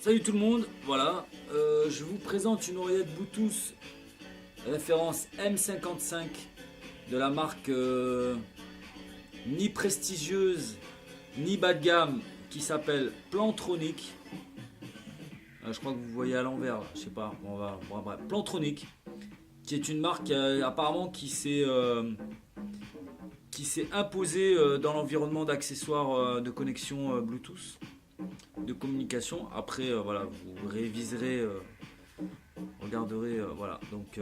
Salut tout le monde, voilà, je vous présente une oreillette Bluetooth référence M55 de la marque ni prestigieuse ni bas de gamme qui s'appelle Plantronic. Je crois que vous voyez à l'envers, je sais pas, bref, Plantronic, qui est une marque apparemment qui s'est imposée dans l'environnement d'accessoires de connexion Bluetooth, de communication. Après, voilà, vous réviserez, regarderez, voilà. Donc,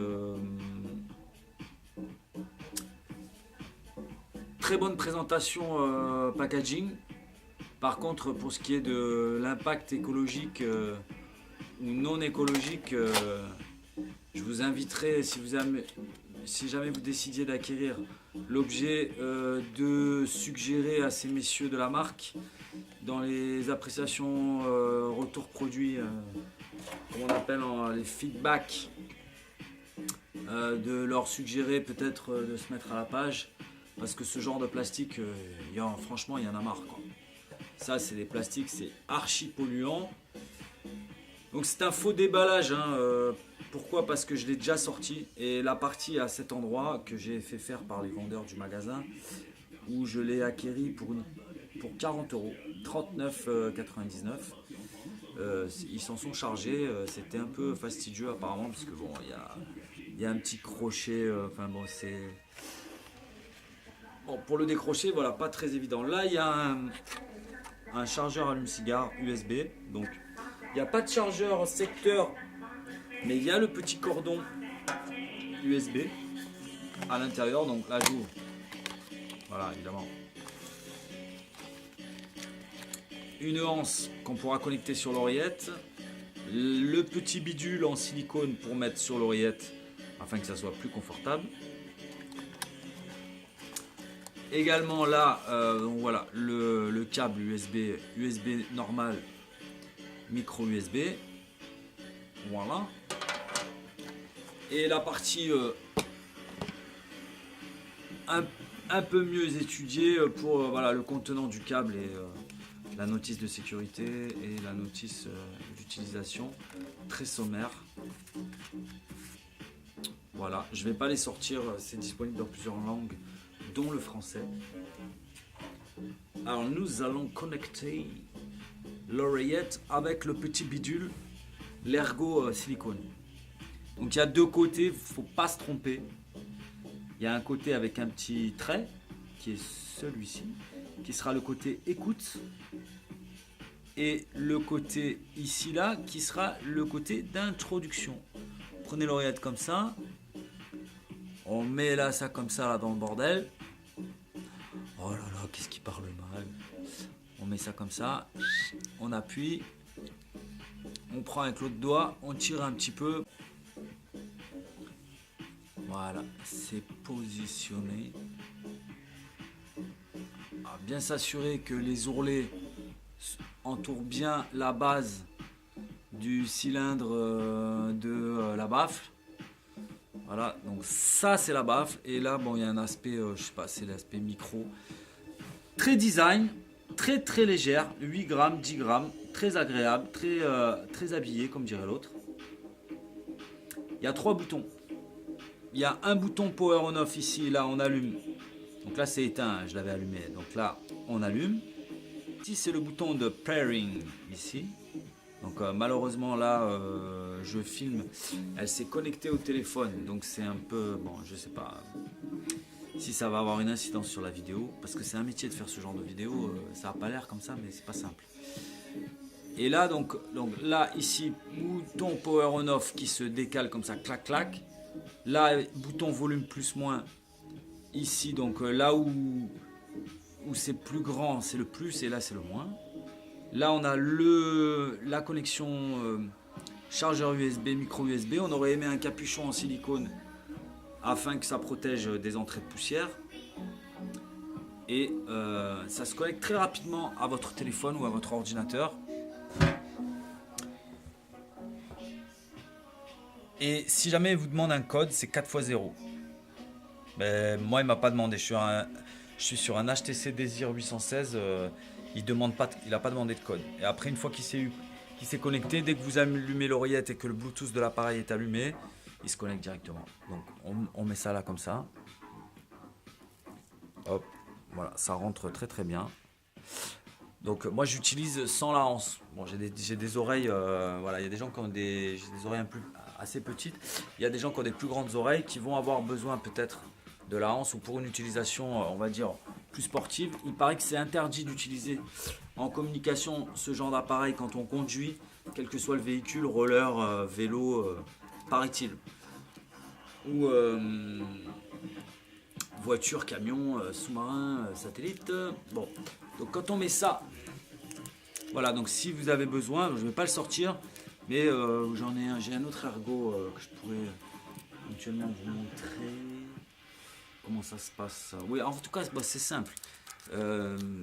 très bonne présentation packaging. Par contre, pour ce qui est de l'impact écologique ou non écologique, je vous inviterai, si jamais vous décidiez d'acquérir l'objet, de suggérer à ces messieurs de la marque, dans les appréciations retour produit, comme on appelle les feedbacks, de leur suggérer peut-être de se mettre à la page, parce que ce genre de plastique, franchement, il y en a marre, quoi. Ça, c'est des plastiques, c'est archi polluant. Donc c'est un faux déballage, hein. Pourquoi? Parce que je l'ai déjà sorti, et la partie à cet endroit que j'ai fait faire par les vendeurs du magasin, où je l'ai acquéri pour 40 euros, 39,99. Ils s'en sont chargés. C'était un peu fastidieux apparemment, parce que bon, il y a un petit crochet. Enfin bon, c'est bon pour le décrocher, voilà, pas très évident. Là, il y a un chargeur allume-cigare USB. Donc, il n'y a pas de chargeur secteur, mais il y a le petit cordon USB à l'intérieur. Donc là, j'ouvre. Voilà, évidemment. Une anse qu'on pourra connecter sur l'oreillette, le petit bidule en silicone pour mettre sur l'oreillette afin que ça soit plus confortable. Également là, voilà, le câble USB normal, micro USB, voilà. Et la partie un peu mieux étudiée pour voilà, le contenant du câble et la notice de sécurité et la notice d'utilisation, très sommaire. Voilà, je vais pas les sortir, c'est disponible dans plusieurs langues, dont le français. Alors nous allons connecter l'oreillette avec le petit bidule, l'ergo silicone. Donc il y a deux côtés, faut pas se tromper. Il y a un côté avec un petit trait, qui est celui-ci, qui sera le côté écoute, et le côté ici là qui sera le côté d'introduction. Prenez l'oreillette comme ça, on met là ça comme ça là dans le bordel. Oh là là, qu'est-ce qui parle mal. On met ça comme ça, on appuie, on prend avec l'autre doigt, on tire un petit peu. Voilà, c'est positionné. Bien s'assurer que les ourlets entourent bien la base du cylindre de la baffle. Voilà, donc ça c'est la baffle. Et là, bon, il y a un aspect, je sais pas, c'est l'aspect micro. Très design, très légère, 8 grammes, 10 grammes, très agréable, très habillé, comme dirait l'autre. Il y a 3 boutons. Il y a un bouton power on off ici, là on allume. Donc là c'est éteint, je l'avais allumé. Donc là on allume. Ici c'est le bouton de pairing ici. Donc malheureusement là je filme. Elle s'est connectée au téléphone. Donc c'est un peu, bon je sais pas si ça va avoir une incidence sur la vidéo. Parce que c'est un métier de faire ce genre de vidéo. Ça n'a pas l'air comme ça mais c'est pas simple. Et là donc là ici bouton power on off qui se décale comme ça, clac clac. Là bouton volume plus moins. Ici, donc là où c'est plus grand, c'est le plus, et là c'est le moins. Là on a la connexion chargeur USB, micro USB. On aurait aimé un capuchon en silicone afin que ça protège des entrées de poussière. Et ça se connecte très rapidement à votre téléphone ou à votre ordinateur. Et si jamais il vous demande un code, c'est 4x0. Ben, moi, il m'a pas demandé. Je suis sur un HTC Desire 816. Il n'a pas demandé de code. Et après, une fois qu'il s'est qui s'est connecté. Dès que vous allumez l'oreillette et que le Bluetooth de l'appareil est allumé, il se connecte directement. Donc on met ça là comme ça. Hop, voilà, ça rentre très très bien. Donc moi j'utilise sans la hanse. Bon, j'ai des oreilles, voilà, il y a des gens qui ont j'ai des oreilles assez petites. Il y a des gens qui ont des plus grandes oreilles qui vont avoir besoin peut-être de la hanse ou pour une utilisation, on va dire, plus sportive. Il paraît que c'est interdit d'utiliser en communication ce genre d'appareil quand on conduit, quel que soit le véhicule, roller, vélo, paraît-il. Ou voiture, camion, sous-marin, satellite. Bon, donc quand on met ça, voilà, donc si vous avez besoin, je ne vais pas le sortir, mais j'ai un autre ergot que je pourrais éventuellement vous montrer. Comment ça se passe? Oui, en tout cas, c'est simple. Le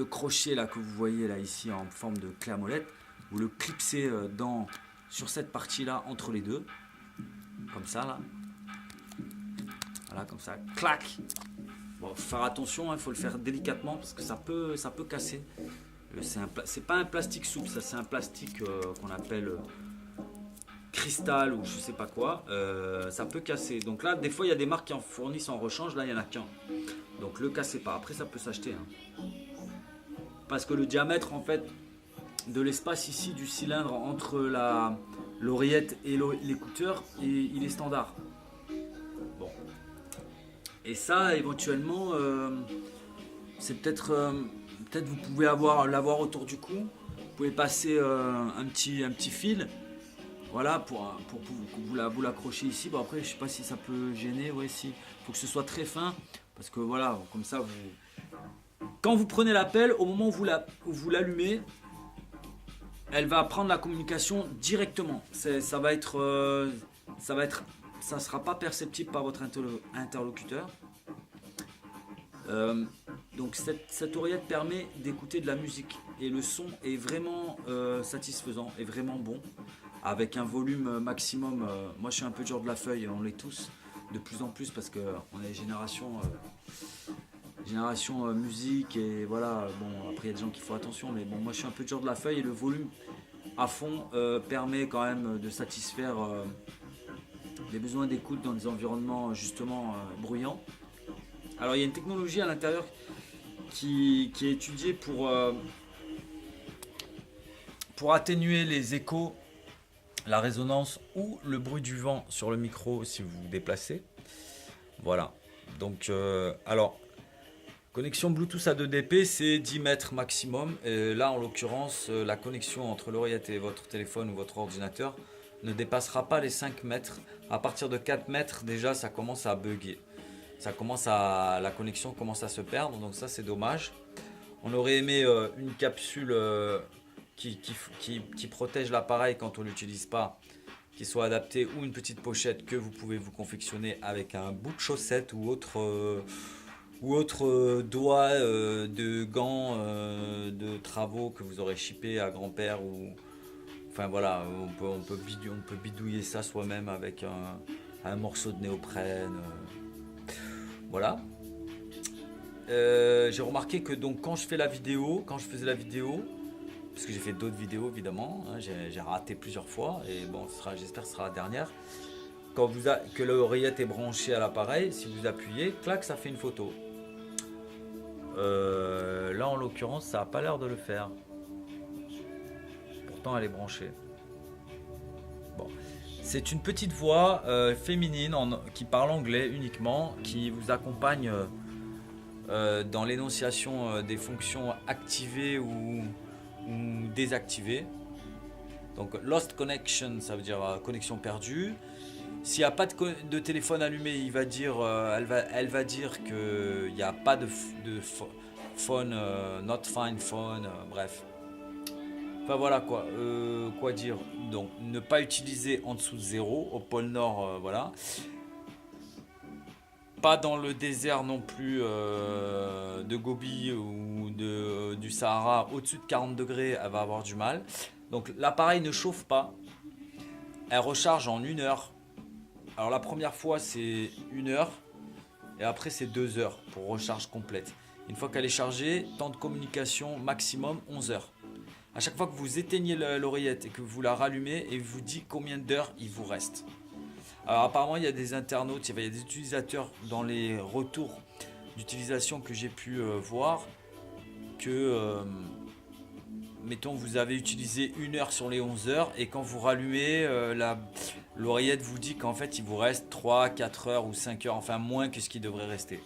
crochet là que vous voyez là ici en forme de clé à molette, vous le clipsez sur cette partie là entre les deux, comme ça là. Voilà, comme ça, clac. Bon, faut faire attention, il faut le faire délicatement parce que ça peut casser. C'est pas un plastique souple, ça c'est un plastique qu'on appelle cristal ou je sais pas quoi. Ça peut casser. Donc là, des fois, il y a des marques qui en fournissent en rechange. Là, il y en a qu'un. Donc le cassez pas. Après, ça peut s'acheter. Hein. Parce que le diamètre en fait de l'espace ici du cylindre entre l'oreillette et l'écouteur, il est standard. Bon. Et ça, éventuellement, c'est peut-être vous pouvez l'avoir autour du cou. Vous pouvez passer un petit fil. Voilà, pour vous l'accrocher ici. Bon, après, je sais pas si ça peut gêner. Ouais, si. Faut que ce soit très fin. Parce que voilà, comme ça, quand vous prenez l'appel, au moment où vous l'allumez, elle va prendre la communication directement. Ça sera pas perceptible par votre interlocuteur. Donc cette oreillette permet d'écouter de la musique et le son est vraiment satisfaisant et vraiment bon avec un volume maximum. Moi je suis un peu dur de la feuille, on l'est tous de plus en plus parce que on est génération musique et voilà. Bon, après il y a des gens qui font attention, mais bon, moi je suis un peu dur de la feuille et le volume à fond permet quand même de satisfaire les besoins d'écoute dans des environnements justement bruyants. Alors il y a une technologie à l'intérieur qui est étudiée pour atténuer les échos, la résonance ou le bruit du vent sur le micro si vous vous déplacez. Voilà. Donc alors connexion Bluetooth à 2DP, c'est 10 mètres maximum. Et là en l'occurrence la connexion entre l'oreillette et votre téléphone ou votre ordinateur ne dépassera pas les 5 mètres. À partir de 4 mètres déjà ça commence à bugger. La connexion commence à se perdre, donc ça c'est dommage. On aurait aimé une capsule qui protège l'appareil quand on ne l'utilise pas, qui soit adaptée, ou une petite pochette que vous pouvez vous confectionner avec un bout de chaussette ou autre doigt de gants de travaux que vous aurez shippé à grand-père ou enfin voilà, on peut bidouiller ça soi-même avec un morceau de néoprène. Voilà. J'ai remarqué que donc quand je faisais la vidéo, parce que j'ai fait d'autres vidéos évidemment, hein, j'ai raté plusieurs fois et bon, j'espère que ce sera la dernière. Que l'oreillette est branchée à l'appareil, si vous appuyez, clac, ça fait une photo. Là en l'occurrence, ça n'a pas l'air de le faire. Pourtant, elle est branchée. Bon. C'est une petite voix féminine qui parle anglais uniquement, qui vous accompagne dans l'énonciation des fonctions activées ou désactivées. Donc lost connection, ça veut dire connexion perdue. S'il n'y a pas de téléphone allumé, elle va dire qu'il n'y a pas de phone, not find phone, bref. Enfin voilà quoi dire. Donc ne pas utiliser en dessous de 0 au pôle Nord, voilà. Pas dans le désert non plus de Gobi ou du Sahara. Au-dessus de 40 degrés, elle va avoir du mal. Donc l'appareil ne chauffe pas. Elle recharge en 1 heure. Alors la première fois c'est 1 heure. Et après c'est 2 heures pour recharge complète. Une fois qu'elle est chargée, temps de communication maximum 11 heures. À chaque fois que vous éteignez l'oreillette et que vous la rallumez, et vous dit combien d'heures il vous reste. Alors apparemment il y a des internautes, il y a des utilisateurs dans les retours d'utilisation que j'ai pu voir que mettons vous avez utilisé 1 heure sur les 11 heures et quand vous rallumez l'oreillette vous dit qu'en fait il vous reste 3, 4 heures ou 5 heures, enfin moins que ce qui devrait rester.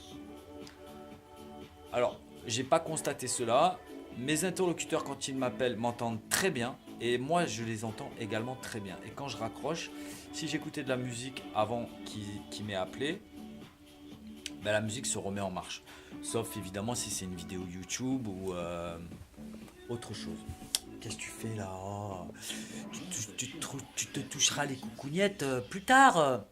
Alors j'ai pas constaté cela, mes interlocuteurs quand ils m'appellent m'entendent très bien et moi je les entends également très bien. Et quand je raccroche, si j'écoutais de la musique avant qu'il m'ait appelé, ben la musique se remet en marche. Sauf évidemment si c'est une vidéo YouTube ou autre chose. Qu'est-ce que tu fais là? Oh, tu te toucheras les coucougnettes plus tard.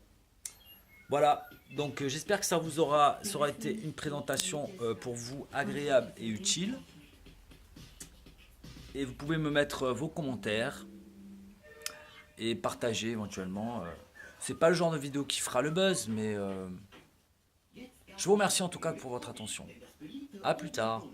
Voilà, donc j'espère que ça aura été une présentation pour vous agréable et utile. Et vous pouvez me mettre vos commentaires et partager éventuellement. C'est pas le genre de vidéo qui fera le buzz, mais je vous remercie en tout cas pour votre attention. A plus tard.